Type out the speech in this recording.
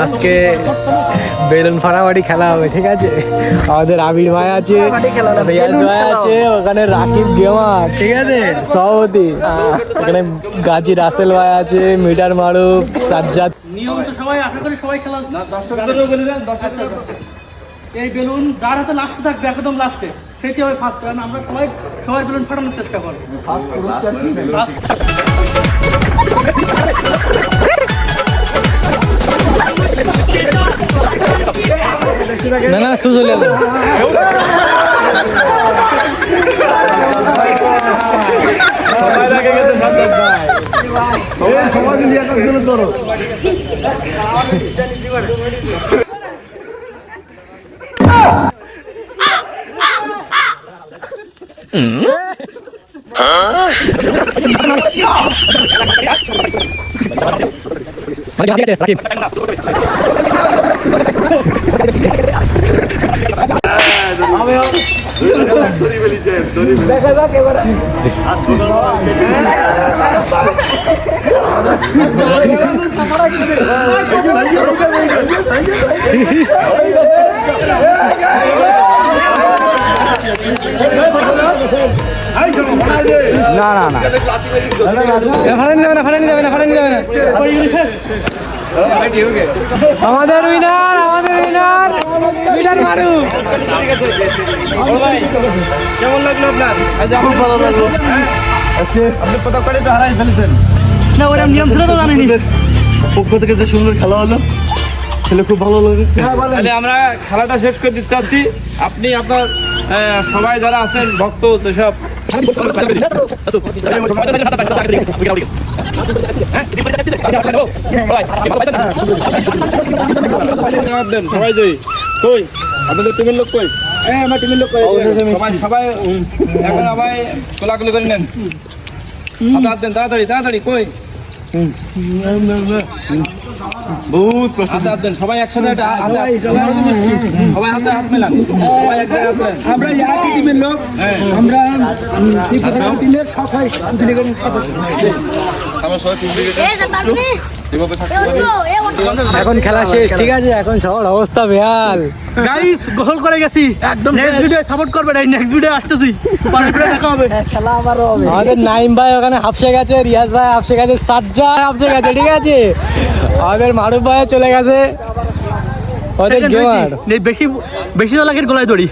আজকে বেলুন ফাটাফাটি খেলা হবে, ঠিক আছে। আমাদের আবির ভাই আছে, রিয়াজ ভাই আছে, ওখানে রাকিব গেমার, ঠিক আছে, সভাপতি। ওখানে গাজী রাসেল ভাই আছে, মিটার মারুফ, সাজ্জাদ। নিয়ম তো সবাই আশা করি সবাই খেলা দর্শকদেরও বলে দেন। এই বেলুন যার হাতে লাস্টে থাকবে একদম লাস্টে সেটি হবে ফার্স্ট, কারণ আমরা সবাই বেলুন ফাটানোর চেষ্টা করবো। না না সুজলে না না না ফাটানি যাবে না আমাদের উইনার মিটার মারুফ। কেমন লাগলো আপনার? খুব ভালো লাগলো। আজকে আপনি পতাকাটা তো হারাই ফেলেছেন। না ওরকম নিয়ম ছিল তো জানেনি। পক্ষ থেকে যে সুন্দর খেলা হলো, খেলে খুব ভালো লাগে। তাহলে আমরা খেলাটা শেষ করে দিতে চাচ্ছি। আপনি আপনার সবাই যারা আছেন ভক্ত সব সবাই যাই কই আপনাদের টিমের লোক কই? আমার টিমের লোক সবাই এখন সবাই কোলাকুলি করে নেন, হাত দেন তাড়াতাড়ি কই বহুত কষ্ট হাত দেন সবাই একসাথে সবাই হাতে হাত মেলান, সবাই এক জায়গায় হাত মেলান। আমরা একই টিমের লোক, আমরা টিমের সবাই এখন খেলা শেষ, ঠিক আছে। এখন সবার অবস্থা বেহাল। গাইস গোল করে গেছি একদম। নেক্সট ভিডিও সাপোর্ট করবে, নেক্সট ভিডিও আসতেছি, পরের ভিডিও দেখা হবে। খেলা আমারও হবে। আমাদের নাইম ভাই ওখানে হাফসে গেছে, রিয়াজ ভাই হাফসে গেছে, সাজ্জাদ হাফসে গেছে, ঠিক আছে। আমাদের মারুফ ভাই চলে গেছে, ওদের গেমার বেশি তো লাগের গলায় দড়ি।